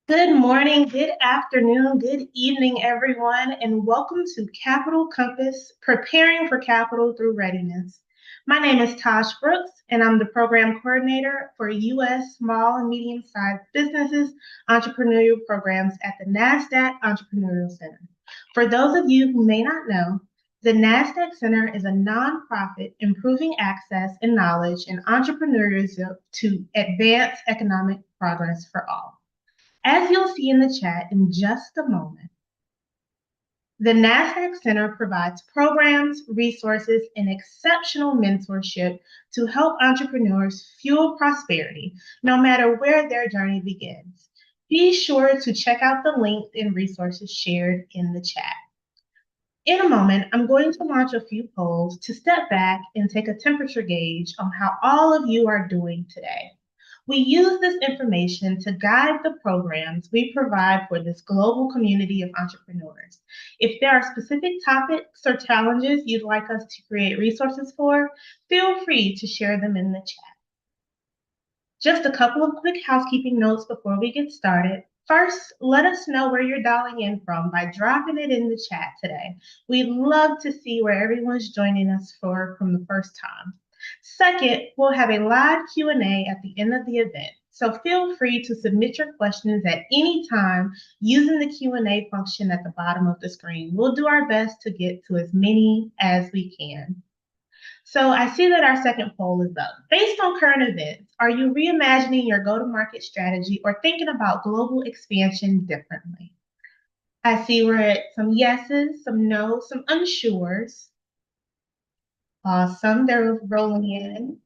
Good morning, good afternoon, good evening, everyone, and welcome to Capital Compass, Preparing for Capital through Readiness. My name is Tosh Brooks, and I'm the Program Coordinator for U.S. Small and Medium-Sized Businesses Entrepreneurial Programs at the NASDAQ Entrepreneurial Center. For those of you who may not know, the NASDAQ Center is a nonprofit improving access and knowledge in entrepreneurship to advance economic progress for all. As you'll see in the chat in just a moment, the NASDAQ Center provides programs, resources, and exceptional mentorship to help entrepreneurs fuel prosperity, no matter where their journey begins. Be sure to check out the links and resources shared in the chat. In a moment, I'm going to launch a few polls to step back and take a temperature gauge on how all of you are doing today. We use this information to guide the programs we provide for this global community of entrepreneurs. If there are specific topics or challenges you'd like us to create resources for, feel free to share them in the chat. Just a couple of quick housekeeping notes before we get started. First, let us know where you're dialing in from by dropping it in the chat today. We'd love to see where everyone's joining us from the first time. Second, we'll have a live Q&A at the end of the event, so feel free to submit your questions at any time using the Q&A function at the bottom of the screen. We'll do our best to get to as many as we can. So I see that our second poll is up. Based on current events, are you reimagining your go-to-market strategy or thinking about global expansion differently? I see we're at some yeses, some no's, some unsures. Awesome, they're rolling in.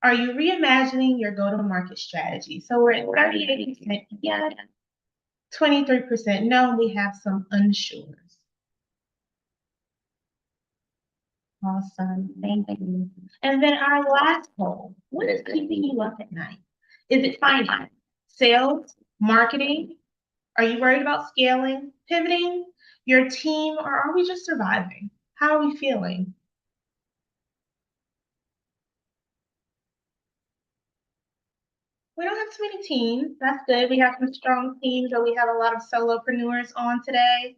Are you reimagining your go-to-market strategy? So we're at 38% yes, 23% no, and we have some unsures. Awesome, thank you. And then our last poll, what is keeping you up at night? Is it finance, sales, marketing? Are you worried about scaling, pivoting your team, or are we just surviving? How are we feeling? We don't have too many teams. That's good. We have some strong teams, but we have a lot of solopreneurs on today.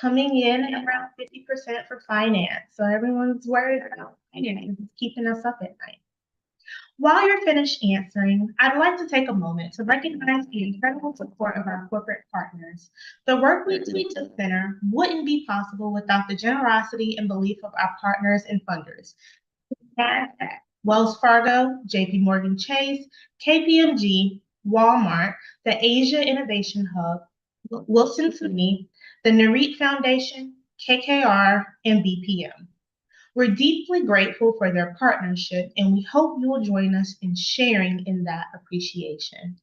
Coming in at around 50% for finance. So everyone's worried about finance. It's keeping us up at night. While you're finished answering, I'd like to take a moment to recognize the incredible support of our corporate partners. The work we do at the center wouldn't be possible without the generosity and belief of our partners and funders. Wells Fargo, JP Morgan Chase, KPMG, Walmart, the Asia Innovation Hub, Wilson Sonney, the Nareet Foundation, KKR, and BPM. We're deeply grateful for their partnership, and we hope you will join us in sharing in that appreciation.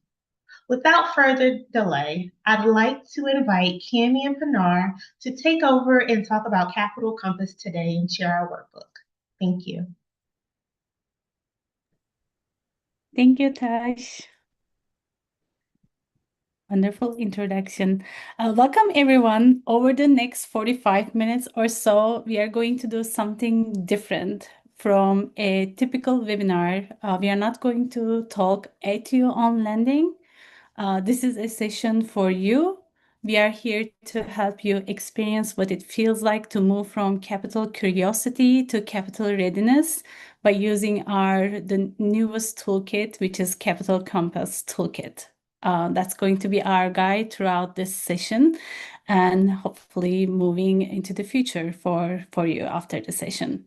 Without further delay, I'd like to invite Cami and Pinar to take over and talk about Capital Compass today and share our workbook. Thank you. Thank you, Tash. Wonderful introduction. Welcome, everyone. Over the next 45 minutes or so, we are going to do something different from a typical webinar. We are not going to talk at you on lending. This is a session for you. We are here to help you experience what it feels like to move from capital curiosity to capital readiness by using the newest toolkit, which is Capital Compass Toolkit. That's going to be our guide throughout this session and hopefully moving into the future for you after the session.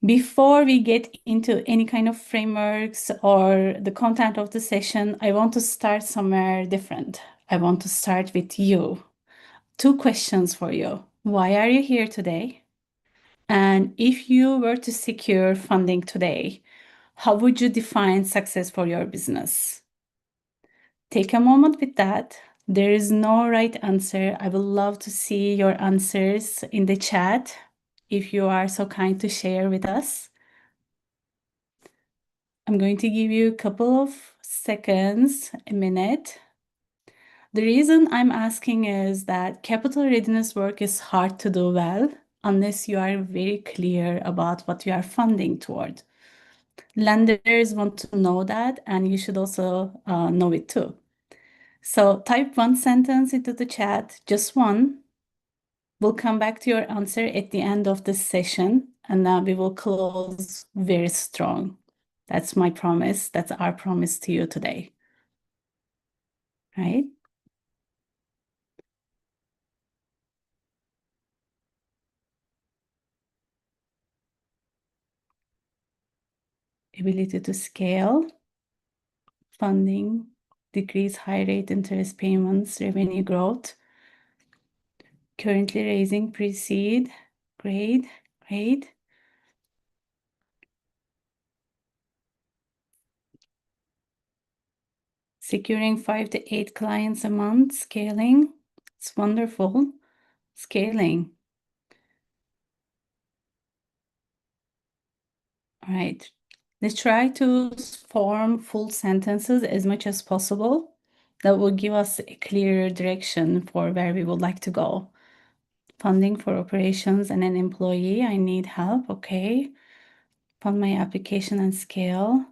Before we get into any kind of frameworks or the content of the session, I want to start somewhere different. I want to start with you. 2 questions for you. Why are you here today? And if you were to secure funding today, how would you define success for your business? Take a moment with that. There is no right answer. I would love to see your answers in the chat if you are so kind to share with us. I'm going to give you a couple of seconds, a minute. The reason I'm asking is that capital readiness work is hard to do well unless you are very clear about what you are funding toward. Lenders want to know that, and you should also know it too. So type one sentence into the chat, just one. We'll come back to your answer at the end of this session, and now we will close very strong. That's my promise. That's our promise to you today. Right? Ability to scale, funding, decrease high rate interest payments, revenue growth. Currently raising pre-seed. Great, great. Securing 5 to 8 clients a month, scaling. It's wonderful. Scaling. All right. Let's try to form full sentences as much as possible. That will give us a clearer direction for where we would like to go. Funding for operations and an employee. I need help. Okay. Fund my application and scale.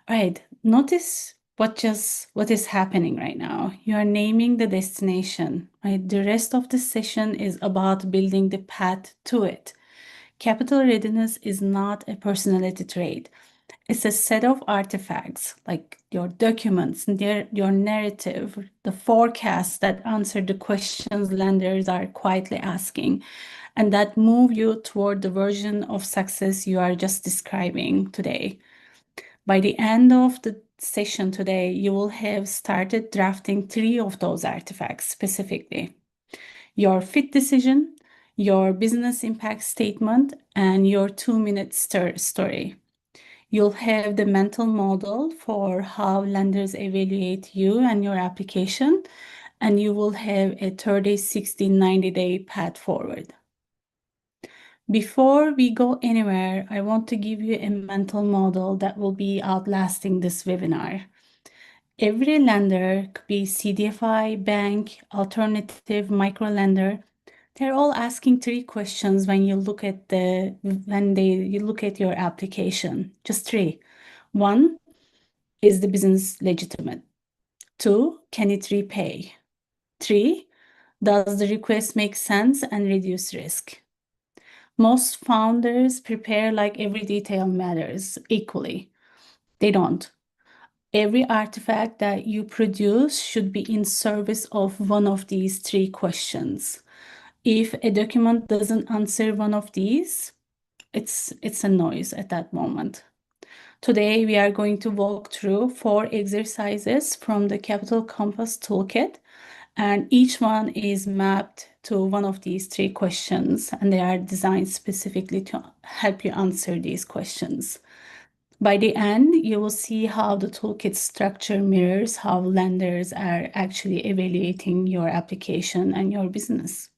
All right. Notice what is happening right now. You are naming the destination, right? The rest of the session is about building the path to it. Capital readiness is not a personality trait. It's a set of artifacts like your documents, your narrative, the forecasts that answer the questions lenders are quietly asking, and that move you toward the version of success you are just describing today. By the end of the session today, you will have started drafting 3 of those artifacts specifically. Your fit decision, your business impact statement, and your 2-minute story. You'll have the mental model for how lenders evaluate you and your application, and you will have a 30, 60, 90-day path forward. Before we go anywhere, I want to give you a mental model that will be outlasting this webinar. Every lender, could be CDFI, bank, alternative, micro lender, they're all asking 3 questions when you look at your application. Just 3. 1, is the business legitimate? 2, can it repay? 3, does the request make sense and reduce risk? Most founders prepare like every detail matters equally. They don't. Every artifact that you produce should be in service of one of these 3 questions. If a document doesn't answer one of these, it's a noise at that moment. Today, we are going to walk through 4 exercises from the Capital Compass Toolkit, and each one is mapped to one of these 3 questions, and they are designed specifically to help you answer these questions. By the end, you will see how the toolkit structure mirrors how lenders are actually evaluating your application and your business.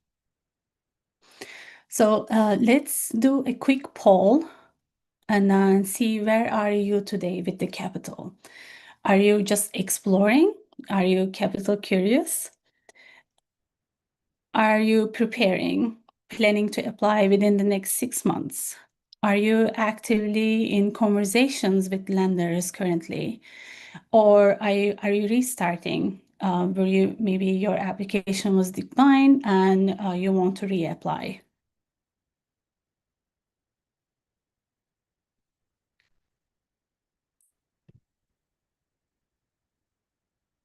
So let's do a quick poll and see where are you today with the capital. Are you just exploring? Are you capital curious? Are you preparing, planning to apply within the next 6 months? Are you actively in conversations with lenders currently? Or are you restarting? Maybe your application was declined and you want to reapply?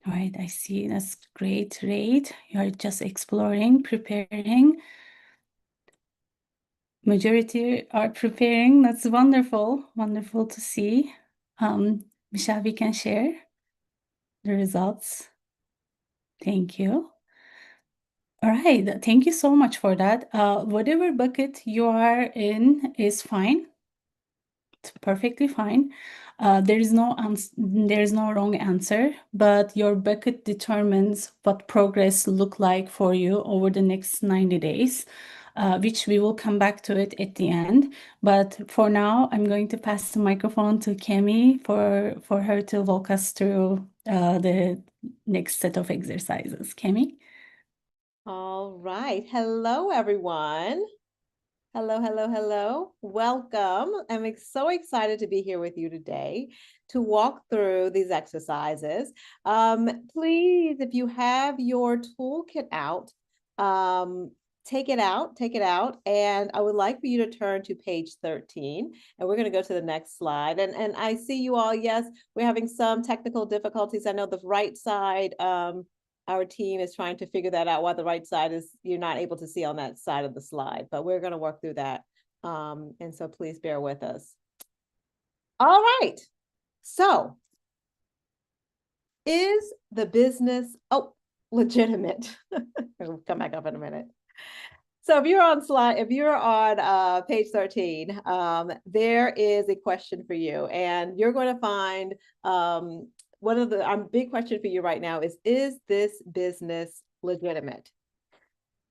All right, I see. That's great, Rate. You're just exploring, preparing. Majority are preparing. That's wonderful. Wonderful to see. Michelle, we can share the results. Thank you. All right. Thank you so much for that. Whatever bucket you are in is fine. It's perfectly fine. There is no wrong answer, but your bucket determines what progress look like for you over the next 90 days, which we will come back to it at the end. But for now, I'm going to pass the microphone to Kemi for her to walk us through the next set of exercises. Kemi? All right. Hello, everyone. Hello, hello, hello. Welcome. I'm so excited to be here with you today to walk through these exercises. Please, if you have your toolkit out, take it out. And I would like for you to turn to page 13. And we're going to go to the next slide. And I see you all. Yes, we're having some technical difficulties. I know the right side, our team is trying to figure that out, why the right side is, you're not able to see on that side of the slide, but we're going to work through that. And so please bear with us. All right. So is the business, legitimate? We'll come back up in a minute. So if you're on page 13, there is a question for you, and you're going to find one of the big question for you right now is this business legitimate?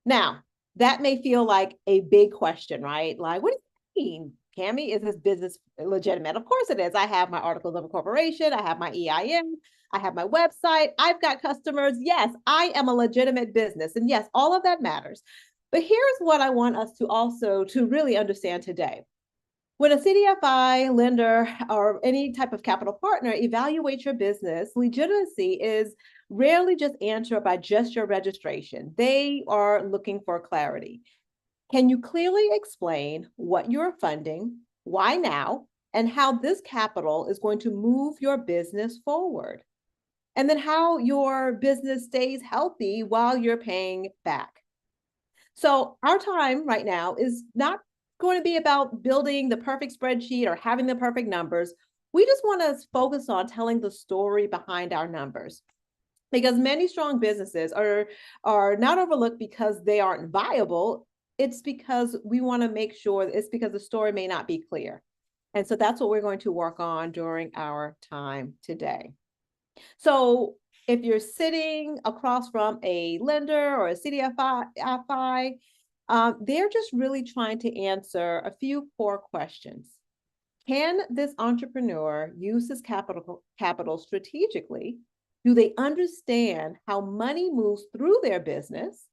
Now, that may feel like a big question, right? Like, what do you mean, Cami? Is this business legitimate? Of course it is. I have my articles of incorporation. I have my EIN. I have my website. I've got customers. Yes, I am a legitimate business. And yes, all of that matters. But here's what I want us to really understand today. When a CDFI, lender, or any type of capital partner evaluates your business, legitimacy is rarely just answered by just your registration. They are looking for clarity. Can you clearly explain what you're funding, why now, and how this capital is going to move your business forward? And then how your business stays healthy while you're paying back. So our time right now is not going to be about building the perfect spreadsheet or having the perfect numbers. We just want to focus on telling the story behind our numbers, because many strong businesses are not overlooked because they aren't viable. It's because we want to make sure it's because the story may not be clear. And so that's what we're going to work on during our time today. So if you're sitting across from a lender or a CDFI, they're just really trying to answer a few core questions. Can this entrepreneur use his capital strategically? Do they understand how money moves through their business?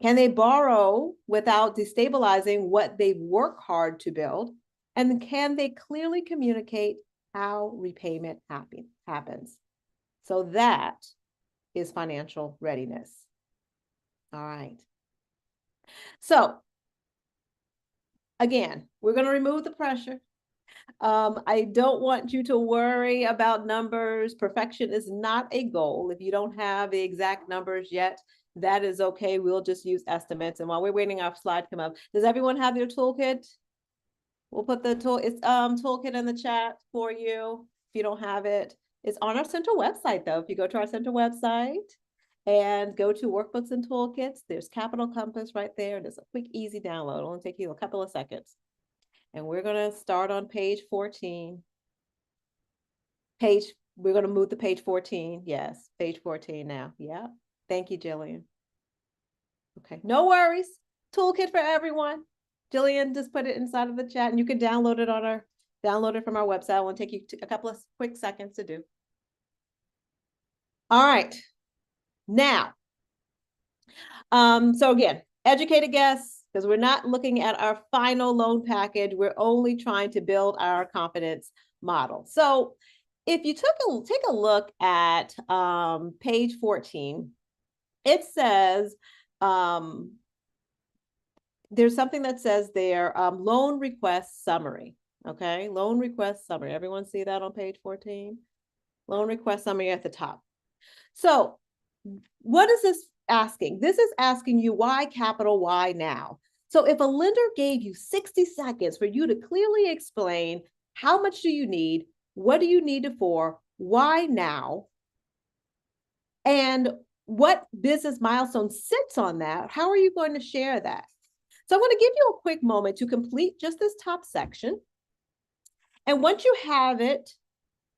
Can they borrow without destabilizing what they've worked hard to build? And can they clearly communicate how repayment happens? So that is financial readiness. All right. So again, we're going to remove the pressure. I don't want you to worry about numbers. Perfection is not a goal. If you don't have the exact numbers yet, that is okay. We'll just use estimates. And while we're waiting our slide to come up, does everyone have their toolkit? We'll put the toolkit in the chat for you if you don't have it. It's on our center website, though. If you go to our center website and go to workbooks and toolkits, there's Capital Compass right there. There's a quick, easy download. It'll only take you a couple of seconds. And we're going to start on page 14. We're going to move to page 14. Yes, page 14 now. Yeah. Thank you, Jillian. Okay, no worries. Toolkit for everyone. Jillian just put it inside of the chat, and you can download it from our website. It will take you a couple of quick seconds to do. All right. Now, so again, educated guess, because we're not looking at our final loan package. We're only trying to build our confidence model. So if you take a look at page 14, it says, there's something that says there, loan request summary. Okay, loan request summary. Everyone see that on page 14? Loan request summary at the top. So what is this asking? This is asking you why capital, why now? So if a lender gave you 60 seconds for you to clearly explain how much do you need, what do you need it for, why now, and what business milestone sits on that, how are you going to share that? So I'm going to give you a quick moment to complete just this top section. And once you have it,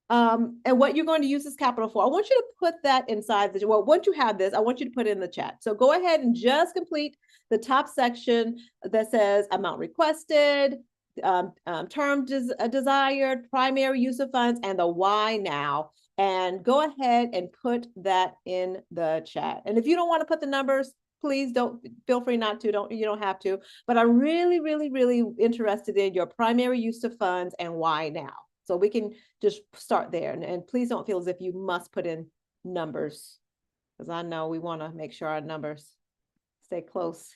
and what you're going to use this capital for, I want you to put that inside once you have this, I want you to put it in the chat. So go ahead and just complete the top section that says amount requested, term desired, primary use of funds, and the why now. And go ahead and put that in the chat. And if you don't want to put the numbers, please don't feel free not to. You don't have to. But I'm really, really, really interested in your primary use of funds and why now. So we can just start there. And please don't feel as if you must put in numbers, because I know we want to make sure our numbers stay close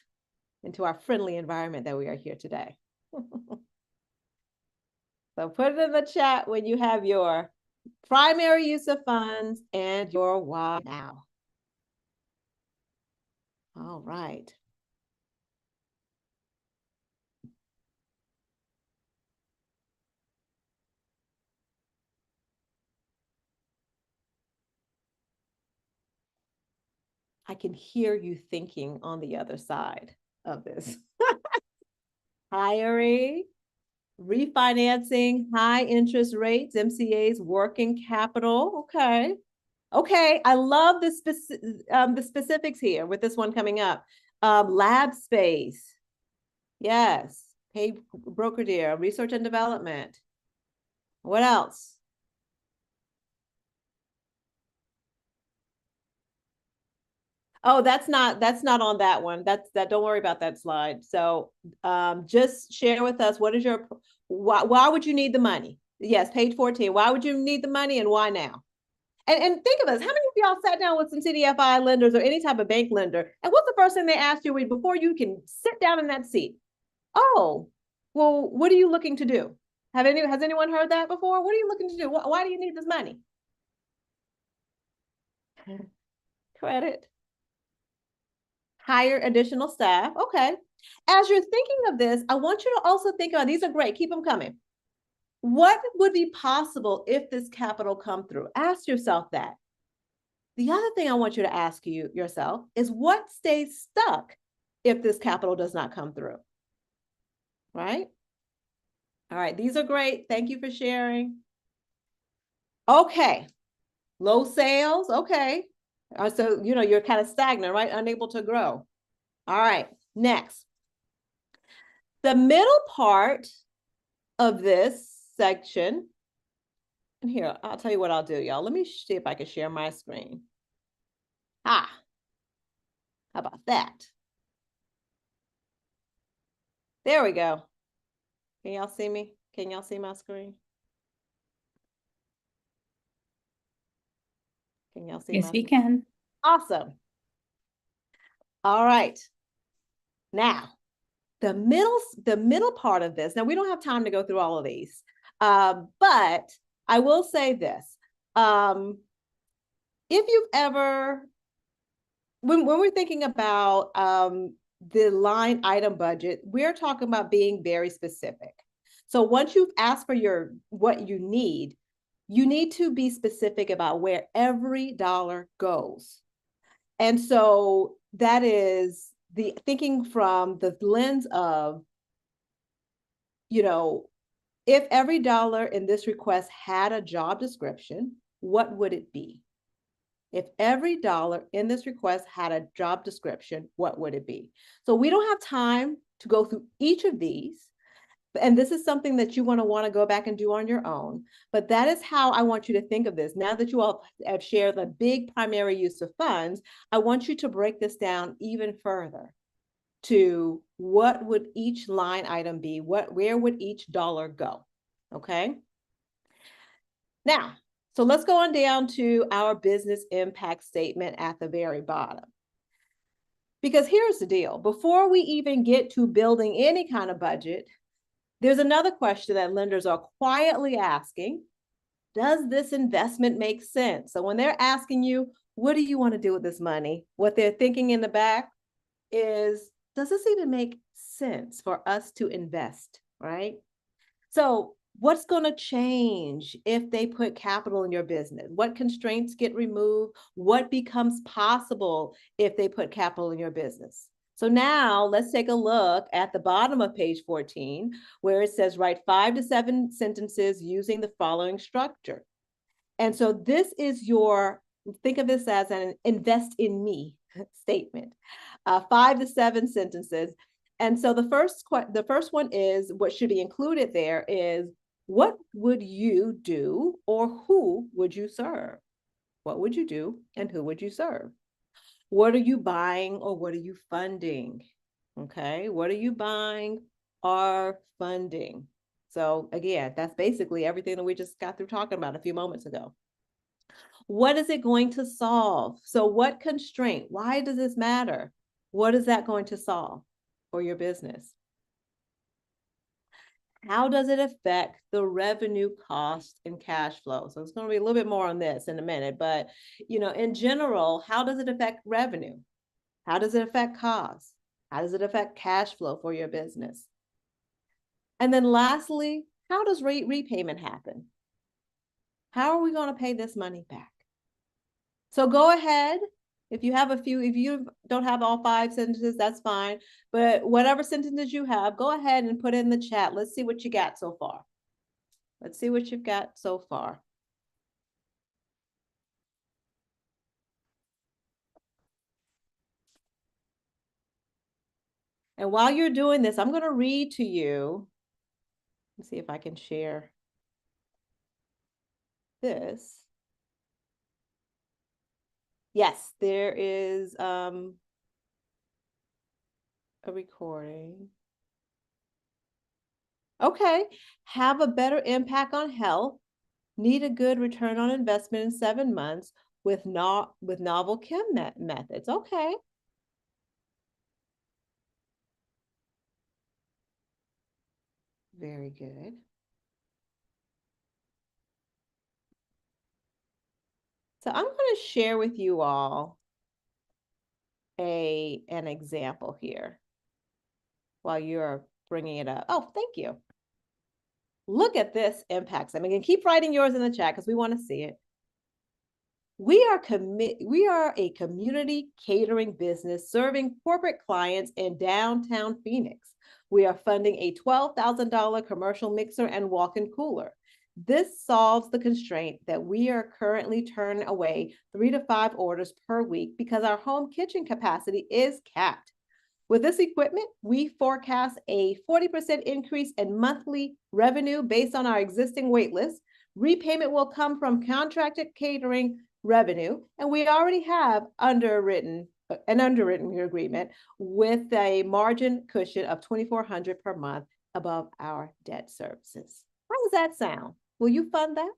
into our friendly environment that we are here today. So put it in the chat when you have your primary use of funds and your why now. All right. I can hear you thinking on the other side of this. Hiring, refinancing, high interest rates, MCAs, working capital. Okay. Okay. I love the specifics here with this one coming up. Lab space. Yes. Paid broker deal, research and development. What else? Oh, that's not on that one. Don't worry about that slide. So just share with us, what is your, why would you need the money? Yes, page 14. Why would you need the money and why now? And think of this, how many of y'all sat down with some CDFI lenders or any type of bank lender, and what's the first thing they asked you before you can sit down in that seat? Oh, well, what are you looking to do? Has anyone heard that before? What are you looking to do? Why do you need this money? Credit. Hire additional staff. Okay. As you're thinking of this, I want you to also think about, these are great, keep them coming. What would be possible if this capital come through? Ask yourself that. The other thing I want you to ask yourself is, what stays stuck if this capital does not come through? Right? All right, these are great. Thank you for sharing. Okay, low sales. Okay. So, you're kind of stagnant, right? Unable to grow. All right, next. The middle part of this section, and here, I'll tell you what I'll do, y'all. Let me see if I can share my screen. How about that? There we go. Can y'all see me? Can y'all see my screen? Can y'all see Yes, we can. Awesome. All right. Now, the middle part of this, now we don't have time to go through all of these, but I will say this. If you've ever, when we're thinking about the line item budget, we're talking about being very specific. So once you've asked for what you need to be specific about where every dollar goes. And so that is the thinking from the lens of, if every dollar in this request had a job description, what would it be? If every dollar in this request had a job description, what would it be? So we don't have time to go through each of these. And this is something that you want to go back and do on your own. But that is how I want you to think of this. Now that you all have shared the big primary use of funds, I want you to break this down even further to what would each line item be? Where would each dollar go? Okay. Now, so let's go on down to our business impact statement at the very bottom. Because here's the deal. Before we even get to building any kind of budget, there's another question that lenders are quietly asking. Does this investment make sense? So when they're asking you, what do you want to do with this money? What they're thinking in the back is, does this even make sense for us to invest, right? So what's going to change if they put capital in your business? What constraints get removed? What becomes possible if they put capital in your business? So now let's take a look at the bottom of page 14, where it says write 5 to 7 sentences using the following structure. And so this is think of this as an invest in me statement, 5 to 7 sentences. And so the first one is, what should be included there is, what would you do or who would you serve? What would you do and who would you serve? What are you buying or what are you funding? Okay, what are you buying or funding? So again, that's basically everything that we just got through talking about a few moments ago. What is it going to solve? So what constraint? Why does this matter? What is that going to solve for your business? How does it affect the revenue, cost, and cash flow? So it's going to be a little bit more on this in a minute, but in general, how does it affect revenue? How does it affect costs? How does it affect cash flow for your business? And then lastly, how does repayment happen? How are we going to pay this money back? So go ahead. If you don't have all 5 sentences, that's fine. But whatever sentences you have, go ahead and put in the chat. Let's see what you got so far. Let's see what you've got so far. And while you're doing this, I'm going to read to you. Let's see if I can share this. Yes, there is a recording. Okay, have a better impact on health. Need a good return on investment in 7 months with novel chem methods. Okay. Very good. So I'm going to share with you all an example here while you're bringing it up. Oh, thank you. Look at this impact. I'm going to keep writing yours in the chat because we want to see it. We are a community catering business serving corporate clients in downtown Phoenix. We are funding a $12,000 commercial mixer and walk-in cooler. This solves the constraint that we are currently turning away 3 to 5 orders per week because our home kitchen capacity is capped. With this equipment, we forecast a 40% increase in monthly revenue based on our existing wait list. Repayment will come from contracted catering revenue, and we already have an underwritten agreement with a margin cushion of $2,400 per month above our debt services. How does that sound? Will you fund that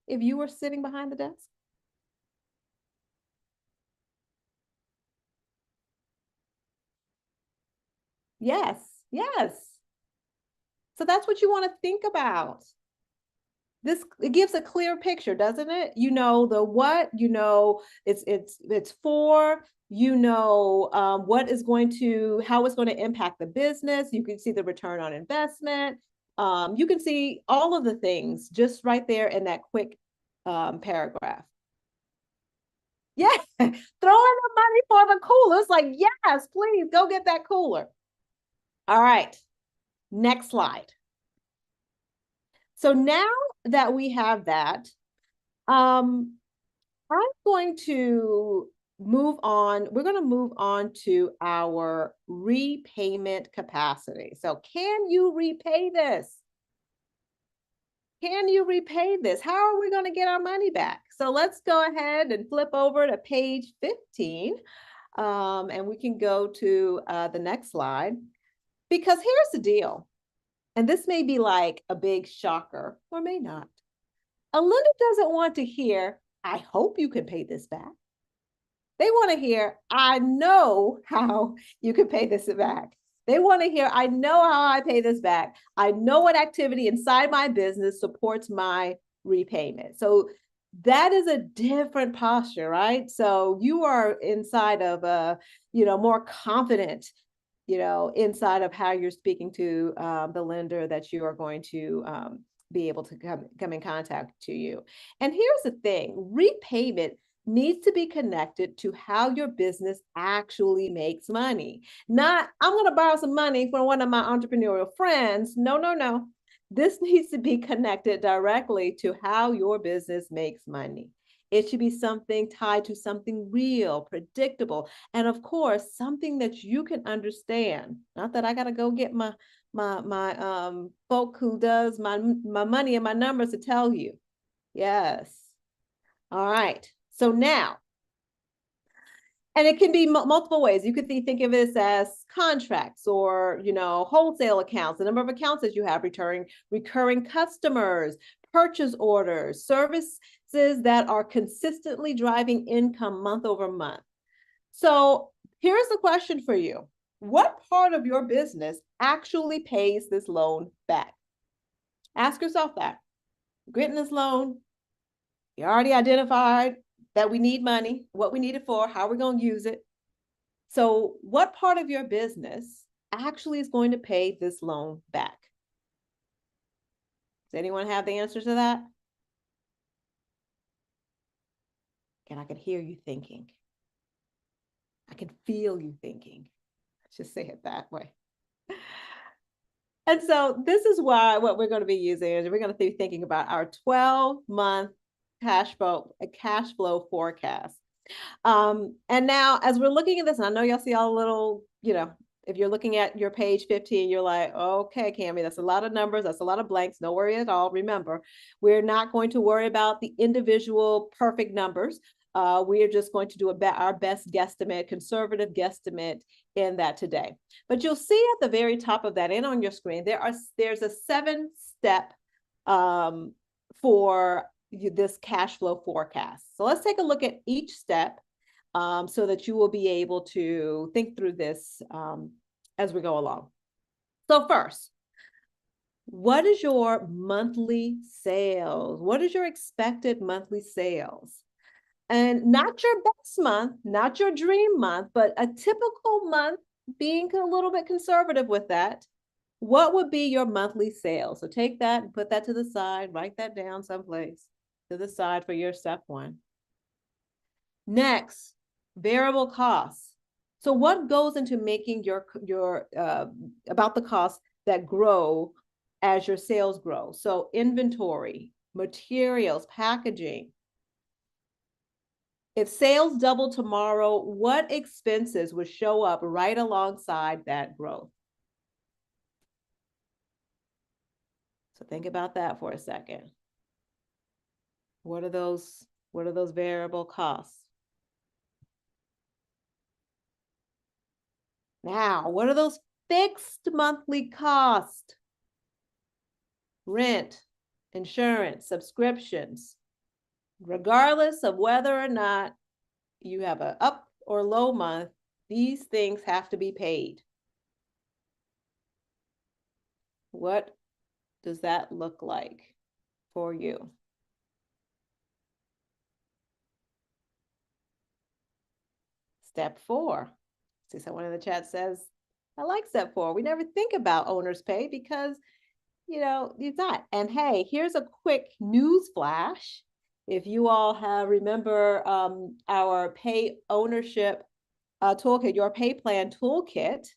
if you were sitting behind the desk? Yes, yes. So that's what you want to think about. It gives a clear picture, doesn't it? You know the what, it's for, what is how it's going to impact the business. You can see the return on investment. You can see all of the things just right there in that quick paragraph. Yeah, throw in the money for the cooler. It's like, yes, please go get that cooler. All right, next slide. So now that we have that, I'm going to move on. We're going to move on to our repayment capacity. So can you repay this? Can you repay this? How are we going to get our money back? So let's go ahead and flip over to page 15. And we can go to the next slide. Because here's the deal. And this may be like a big shocker or may not. A lender doesn't want to hear, I hope you can pay this back. They want to hear, I know how you can pay this back. They want to hear, I know how I pay this back. I know what activity inside my business supports my repayment. So that is a different posture, right? So you are inside of a, more confident, inside of how you're speaking to the lender that you are going to be able to come in contact to you. And here's the thing, repayment needs to be connected to how your business actually makes money. Not, I'm going to borrow some money from one of my entrepreneurial friends. No, no, no. This needs to be connected directly to how your business makes money. It should be something tied to something real, predictable, and of course, something that you can understand. Not that I got to go get my folk who does my money and my numbers to tell you. Yes. All right. So now, And it can be multiple ways. You could think of this as contracts or, wholesale accounts, the number of accounts that you have, recurring customers, purchase orders, services that are consistently driving income month over month. So here's the question for you. What part of your business actually pays this loan back? Ask yourself that. Getting this loan, you already identified that we need money, what we need it for, how we're going to use it. So what part of your business actually is going to pay this loan back? Does anyone have the answer to that? And I can hear you thinking. I can feel you thinking. Let's just say it that way. And so this is why what we're going to be using is we're going to be thinking about our 12-month cash flow forecast. And now as we're looking at this, and I know y'all see all the little, if you're looking at your page 15, you're like, okay, Cammie, that's a lot of numbers. That's a lot of blanks. No worry at all. Remember, we're not going to worry about the individual perfect numbers. We are just going to do our best guesstimate, conservative guesstimate in that today. But you'll see at the very top of that and on your screen, there's a 7-step for this cash flow forecast. So let's take a look at each step so that you will be able to think through this as we go along. So first, what is your monthly sales? What is your expected monthly sales? And not your best month, not your dream month, but a typical month, being a little bit conservative with that. What would be your monthly sales? So take that and put that to the side, write that down someplace to the side for your step 1. Next, variable costs. So what goes into making your about the costs that grow as your sales grow? So inventory, materials, packaging. If sales double tomorrow, what expenses would show up right alongside that growth? So think about that for a second. What are those variable costs? Now, what are those fixed monthly costs? Rent, insurance, subscriptions. Regardless of whether or not you have an up or low month, these things have to be paid. What does that look like for you? Step 4. See, someone in the chat says, I like step 4. We never think about owner's pay because, it's not. And hey, here's a quick news flash. If you all remember our pay ownership toolkit, your pay plan toolkit,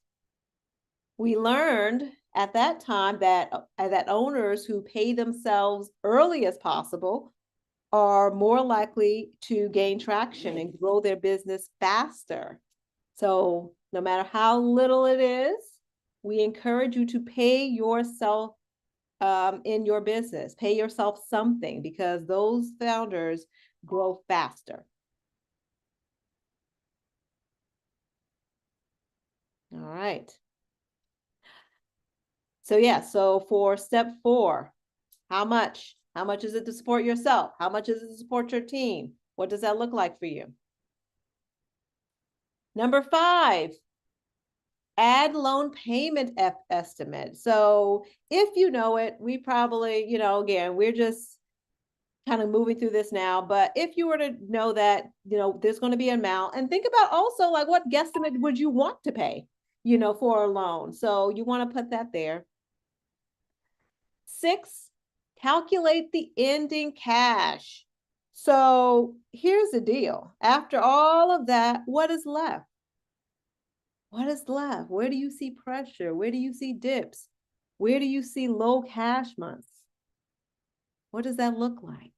we learned at that time that owners who pay themselves early as possible are more likely to gain traction and grow their business faster. So no matter how little it is, we encourage you to pay yourself in your business. Pay yourself something because those founders grow faster. All right. So for step 4, how much? How much is it to support yourself? How much is it to support your team? What does that look like for you? Number 5, add loan payment estimate. So if you know it, we probably, again, we're just kind of moving through this now. But if you were to know that, there's going to be an amount, and think about also like what guesstimate would you want to pay, for a loan. So you want to put that there. 6, calculate the ending cash. So here's the deal. After all of that, what is left? What is left? Where do you see pressure? Where do you see dips? Where do you see low cash months? What does that look like?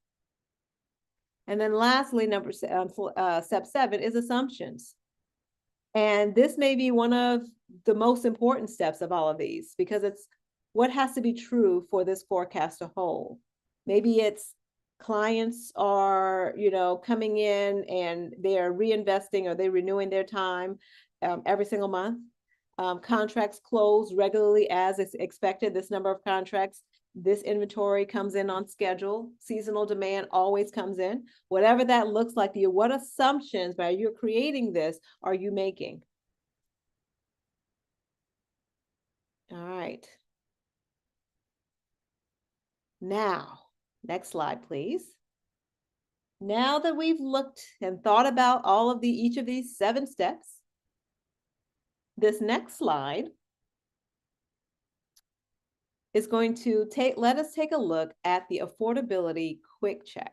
And then lastly, step 7 is assumptions. And this may be one of the most important steps of all of these because it's what has to be true for this forecast to hold. Maybe it's clients are, coming in and they are reinvesting or they're renewing their time every single month. Contracts close regularly as is expected, this number of contracts. This inventory comes in on schedule. Seasonal demand always comes in. Whatever that looks like to you, what assumptions by you creating this are you making? All right. Now, next slide, please. Now that we've looked and thought about all of each of these 7 steps, this next slide is going to let us take a look at the affordability quick check.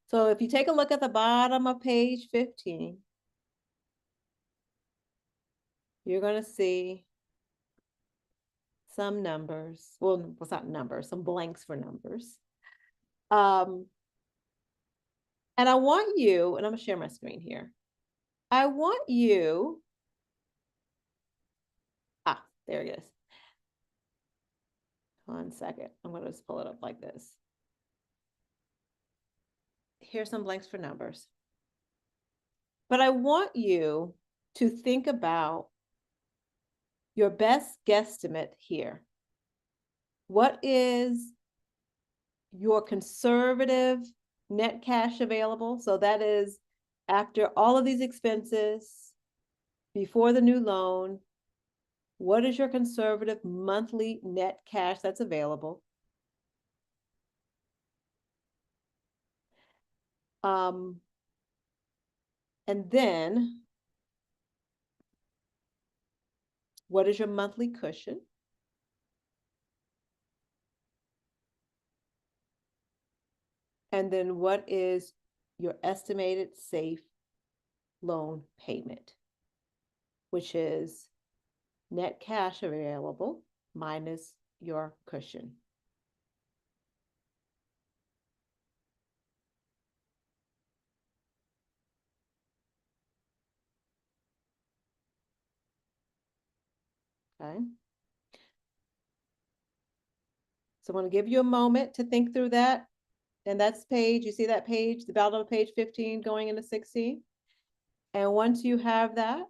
So if you take a look at the bottom of page 15, you're going to see some numbers. Well, it's not numbers, some blanks for numbers. And I want you, and I'm going to share my screen here. I want you, there it is. 1 second. I'm going to just pull it up like this. Here's some blanks for numbers. But I want you to think about your best guesstimate here. What is your conservative net cash available? So that is after all of these expenses, before the new loan, what is your conservative monthly net cash that's available? And then, what is your monthly cushion? And then what is your estimated safe loan payment, which is net cash available minus your cushion. Okay. So I'm going to give you a moment to think through that. And that's page, you see that page, the bottom of page 15 going into 16. And once you have that,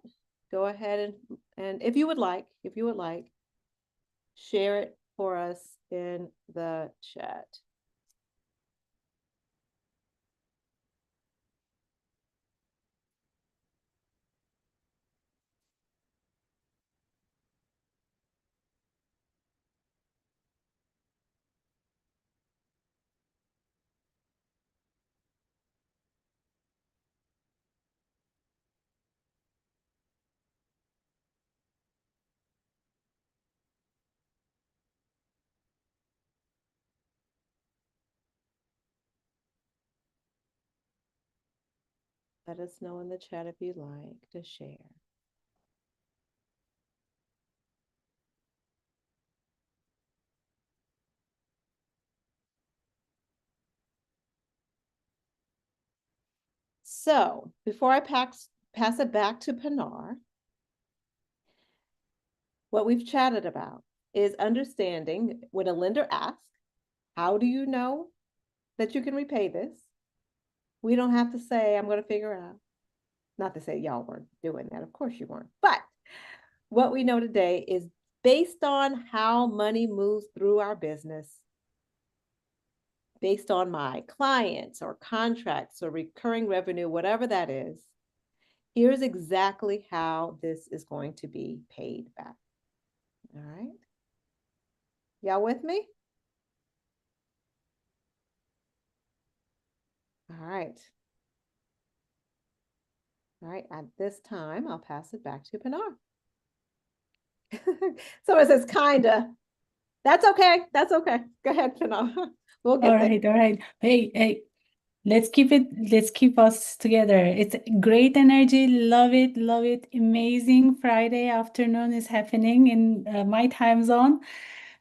go ahead and if you would like, share it for us in the chat. Let us know in the chat if you'd like to share. So before I pass it back to Pinar, what we've chatted about is understanding when a lender asks, how do you know that you can repay this? We don't have to say, I'm going to figure it out. Not to say y'all weren't doing that. Of course you weren't. But what we know today is based on how money moves through our business, based on my clients or contracts or recurring revenue, whatever that is, here's exactly how this is going to be paid back. All right. Y'all with me? All right. All right, at this time, I'll pass it back to Pinar. So it says kinda. That's okay. That's okay. Go ahead, Pinar. We'll get there. All right. Hey, let's keep us together. It's great energy. Love it. Amazing Friday afternoon is happening in my time zone.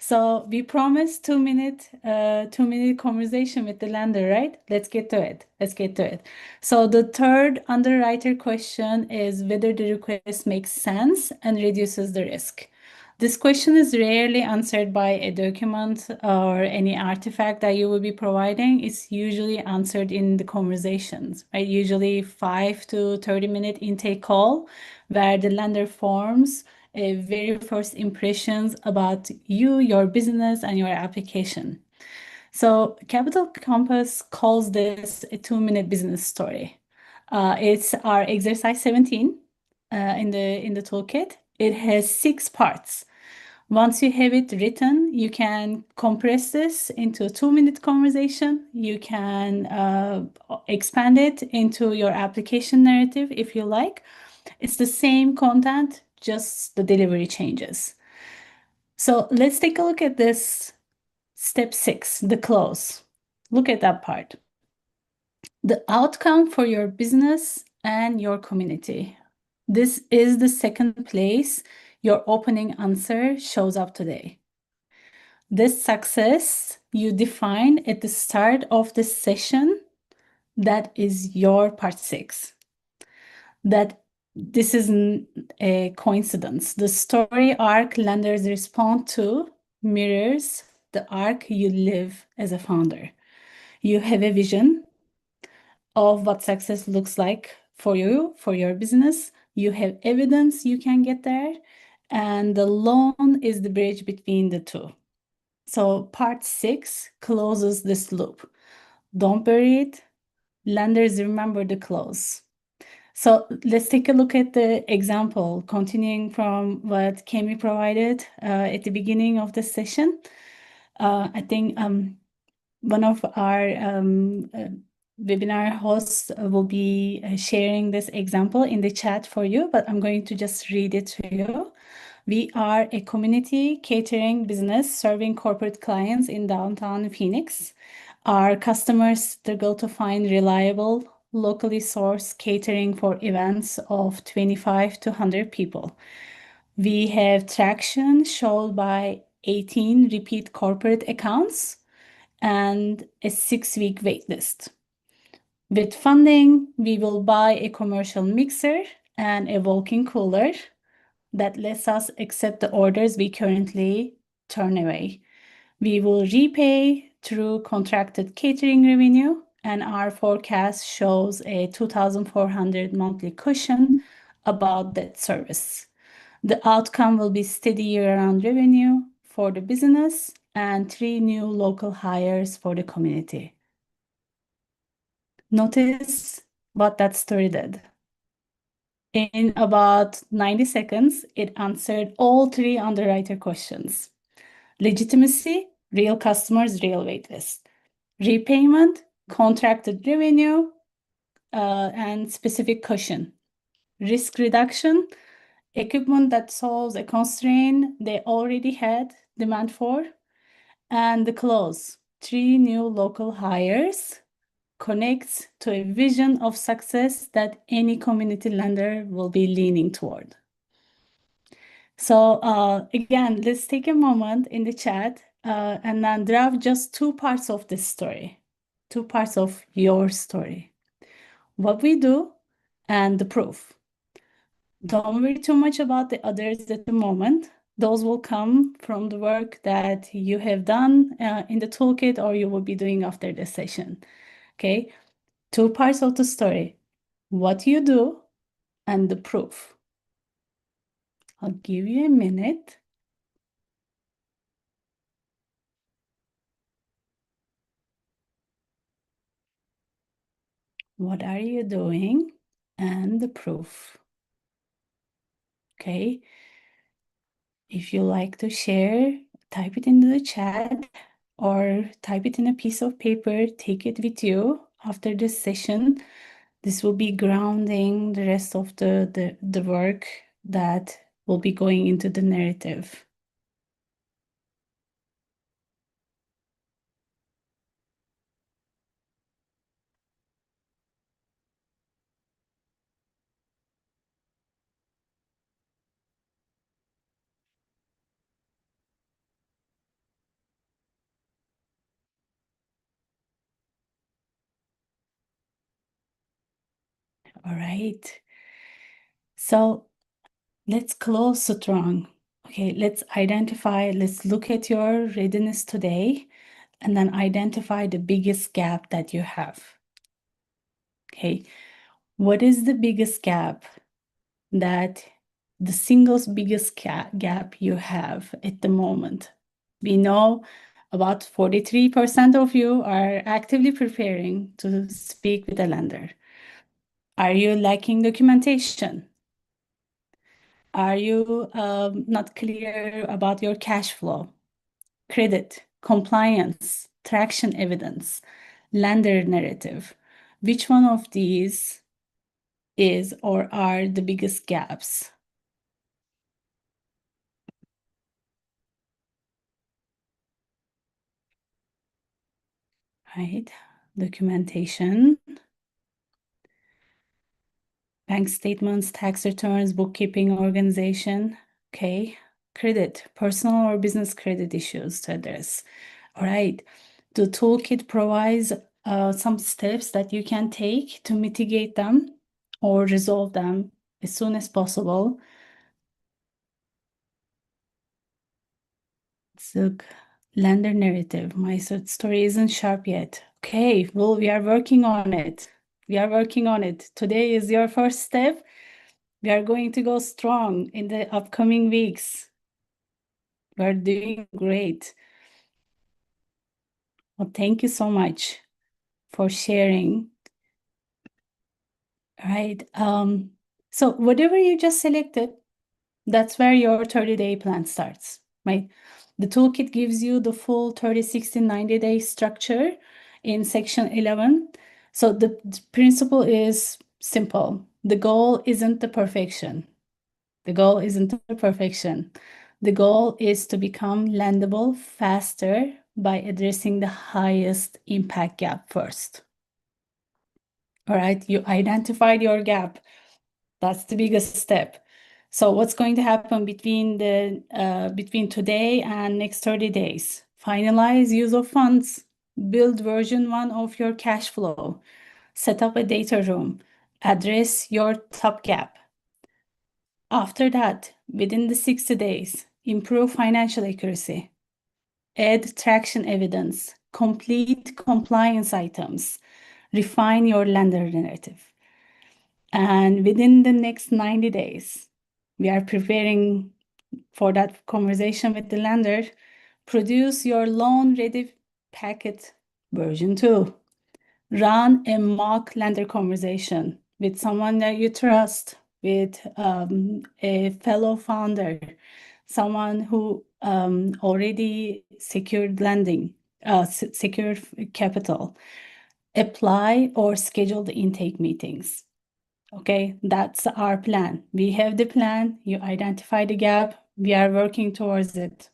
So we promised 2-minute conversation with the lender, right? Let's get to it. So the third underwriter question is whether the request makes sense and reduces the risk. This question is rarely answered by a document or any artifact that you will be providing. It's usually answered in the conversations, right? Usually 5 to 30-minute intake call where the lender forms a very first impressions about you, your business, and your application. So Capital Compass calls this a 2-minute business story. It's our exercise 17 in the toolkit. It has 6 parts. Once you have it written, you can compress this into a 2-minute conversation. You can expand it into your application narrative if you like. It's the same content, just the delivery changes. So let's take a look at this. Step 6, the close. Look at that part. The outcome for your business and your community. This is the second place your opening answer shows up today. This success you define at the start of the session, that is your part 6. That this isn't a coincidence. The story arc lenders respond to mirrors the arc you live as a founder. You have a vision of what success looks like for you, for your business. You have evidence you can get there, and the loan is the bridge between the two. So part 6 closes this loop. Don't bury it. Lenders remember the close. So let's take a look at the example, continuing from what Kemi provided at the beginning of the session. I think one of our webinar hosts will be sharing this example in the chat for you, but I'm going to just read it to you. We are a community catering business serving corporate clients in downtown Phoenix. Our customers struggle to find reliable, locally sourced catering for events of 25 to 100 people. We have traction shown by 18 repeat corporate accounts and a 6-week waitlist. With funding, we will buy a commercial mixer and a walk-in cooler that lets us accept the orders we currently turn away. We will repay through contracted catering revenue, and our forecast shows a 2,400 monthly cushion about that service. The outcome will be steady year-round revenue for the business and 3 new local hires for the community. Notice what that story did. In about 90 seconds, it answered all 3 underwriter questions. Legitimacy, real customers, real waitlist. Repayment, contracted revenue, and specific cushion. Risk reduction, equipment that solves a constraint they already had demand for. And the close, 3 new local hires, connects to a vision of success that any community lender will be leaning toward. So again, let's take a moment in the chat and then draft just 2 parts of this story, 2 parts of your story. What we do and the proof. Don't worry too much about the others at the moment. Those will come from the work that you have done in the toolkit or you will be doing after this session. Okay, 2 parts of the story, what you do and the proof. I'll give you a minute. What are you doing and the proof? Okay, if you like to share, type it into the chat or type it in a piece of paper, take it with you after this session. This will be grounding the rest of the work that will be going into the narrative. All right. So let's close strong. Okay, let's look at your readiness today and then identify the biggest gap that you have. Okay, what is the biggest gap that the single biggest gap you have at the moment? We know about 43% of you are actively preparing to speak with a lender. Are you lacking documentation? Are you not clear about your cash flow, credit, compliance, traction evidence, lender narrative? Which one of these is or are the biggest gaps? Right? Documentation, bank statements, tax returns, bookkeeping, organization. Okay. Credit, personal or business credit issues to address. All right. The toolkit provides some steps that you can take to mitigate them or resolve them as soon as possible. So, lender narrative. My story isn't sharp yet. Okay, well, we are working on it. We are working on it. Today is your first step. We are going to go strong in the upcoming weeks. We are doing great. Well, thank you so much for sharing. All right. So whatever you just selected, that's where your 30-day plan starts, right? The toolkit gives you the full 30, 60, 90-day structure in section 11. So the principle is simple. The goal isn't the perfection. The goal isn't the perfection. The goal is to become lendable faster by addressing the highest impact gap first. All right, you identified your gap. That's the biggest step. So what's going to happen between today and next 30 days? Finalize use of funds, build version 1 of your cash flow, set up a data room, address your top gap. After that, within the 60 days, improve financial accuracy, add traction evidence, complete compliance items, refine your lender narrative. And within the next 90 days, we are preparing for that conversation with the lender. Produce your loan ready packet version 2. Run a mock lender conversation with someone that you trust, with a fellow founder, someone who already secured lending, secured capital. Apply or schedule the intake meetings. Okay, that's our plan. We have the plan. You identify the gap. We are working towards it.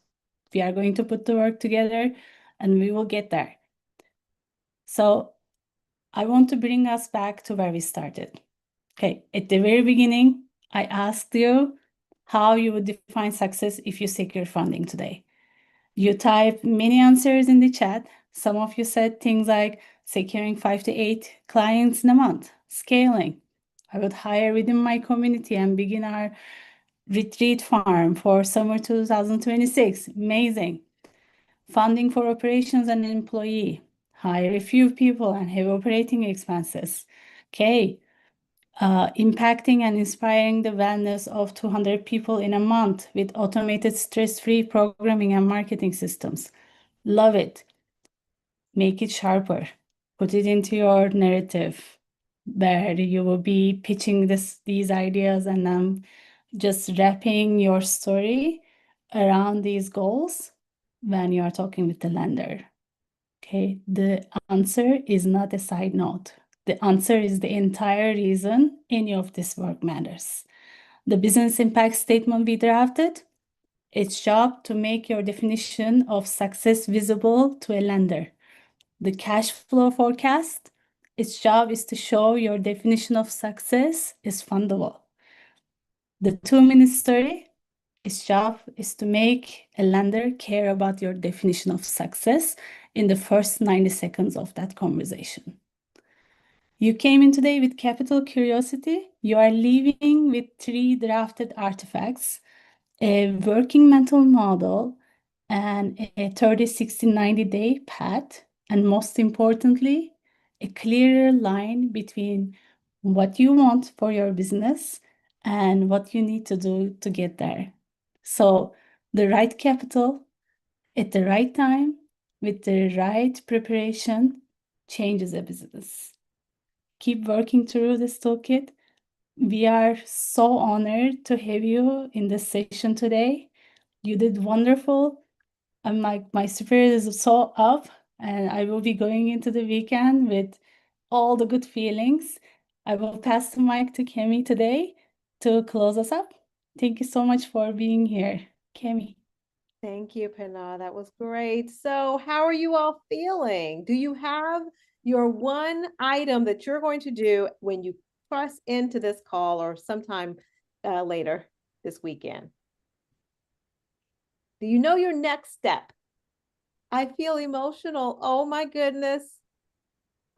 We are going to put the work together and we will get there. So I want to bring us back to where we started. Okay, at the very beginning, I asked you how you would define success if you secure funding today. You type many answers in the chat. Some of you said things like securing 5 to 8 clients in a month, scaling. I would hire within my community and begin our retreat farm for summer 2026. Amazing. Funding for operations and employee. Hire a few people and have operating expenses. Okay. Impacting and inspiring the wellness of 200 people in a month with automated stress-free programming and marketing systems. Love it. Make it sharper. Put it into your narrative where you will be pitching these ideas and just wrapping your story around these goals when you are talking with the lender. Okay, the answer is not a side note. The answer is the entire reason any of this work matters. The business impact statement we drafted, its job to make your definition of success visible to a lender. The cash flow forecast, its job is to show your definition of success is fundable. The 2-minute story, its job is to make a lender care about your definition of success in the first 90 seconds of that conversation. You came in today with capital curiosity. You are leaving with 3 drafted artifacts. a working mental model, and a 30, 60, 90-day path, and most importantly, a clearer line between what you want for your business and what you need to do to get there. So the right capital at the right time with the right preparation changes a business. Keep working through this toolkit. We are so honored to have you in this session today. You did wonderful. I'm like, my spirit is so up, and I will be going into the weekend with all the good feelings. I will pass the mic to Kemi today to close us up. Thank you so much for being here, Kemi. Thank you, Pinar. That was great. So how are you all feeling? Do you have your one item that you're going to do when you press into this call or sometime later this weekend? Do you know your next step? I feel emotional. Oh my goodness.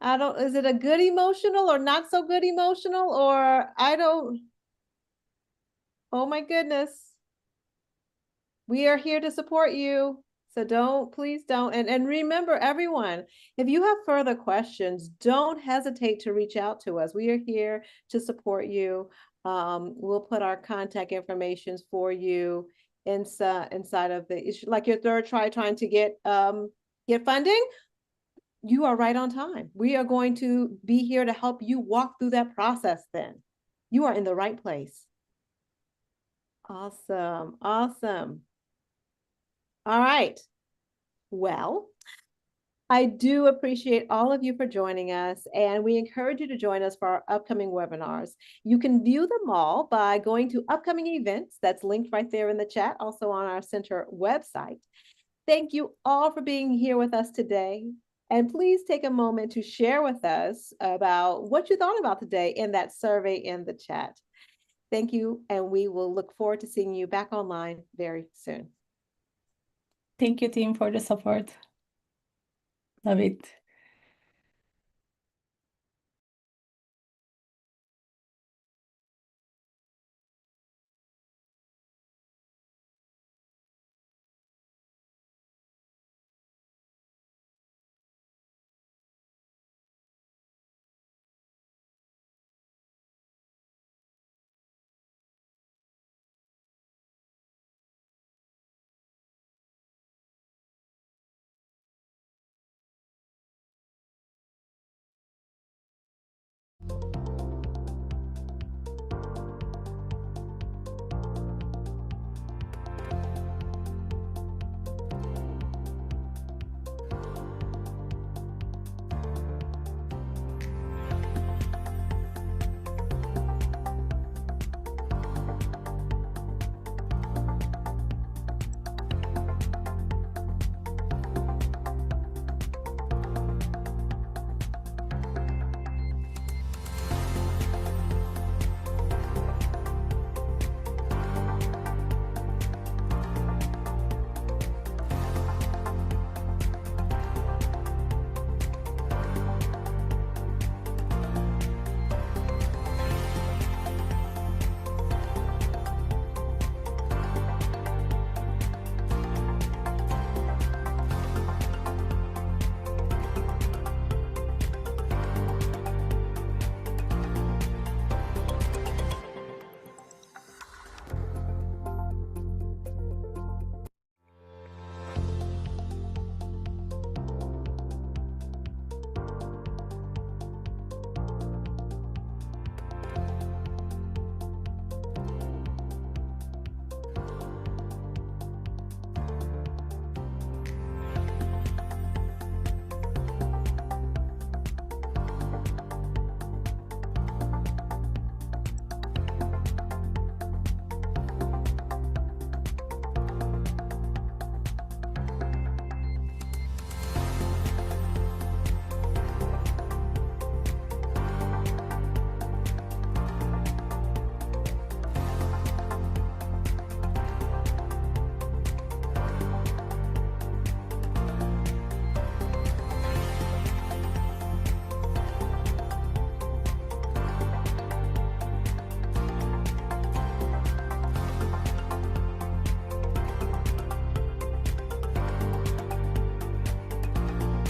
Is it a good emotional or not so good emotional, or oh my goodness. We are here to support you. So please don't. And remember, everyone, if you have further questions, don't hesitate to reach out to us. We are here to support you. We'll put our contact information for you inside of the issue. Like your third trying to get funding, you are right on time. We are going to be here to help you walk through that process then. You are in the right place. Awesome. Awesome. All right. Well, I do appreciate all of you for joining us, and we encourage you to join us for our upcoming webinars. You can view them all by going to upcoming events. That's linked right there in the chat, also on our center website. Thank you all for being here with us today. And please take a moment to share with us about what you thought about today in that survey in the chat. Thank you, and we will look forward to seeing you back online very soon. Thank you, team, for the support. Love it.